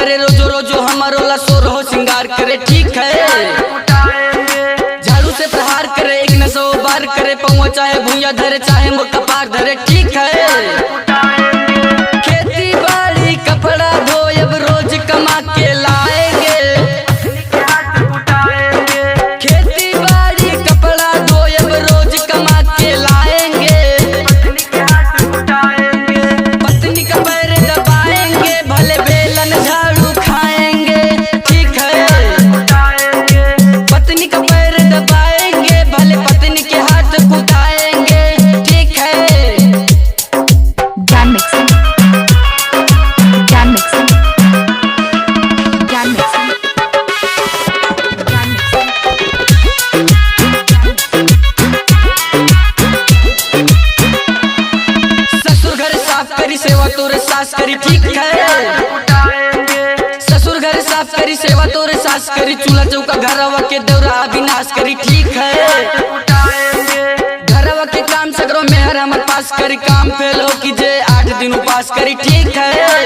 करे रोजो रोजो हमारो लसोर हो सिंगार करे ठीक है। झाड़ू से प्रहार करे एक न 100 बार करे पहुँच चाहे भूया धरे चाहे वो कपार धरे ठीक है। खेती बाड़ी कपड़ा धोए अब रोज कमा के लाएंगे। खेती बाड़ी कपड़ा धोए अब रोज कमा के लाएंगे। पत्नी का पैर दबाएंगे भले बेलन झाड़ू खाएंगे ठीक है। पत्नी का पैर दबाएंगे भले पत्नी के हाथ कुटाएंगे ठीक है। ससुर घर साफ करी सेवा तोरे सास करी ठीक है। ससुर घर साफ करी सेवा तोरे सास करी चूल्हा चौका घरवा के दौरा अविनाश करी ठीक है। घरवा के काम सगरो मेहर हमर पास करी काम फेल हो की जे 8 दिन उपास करी ठीक है।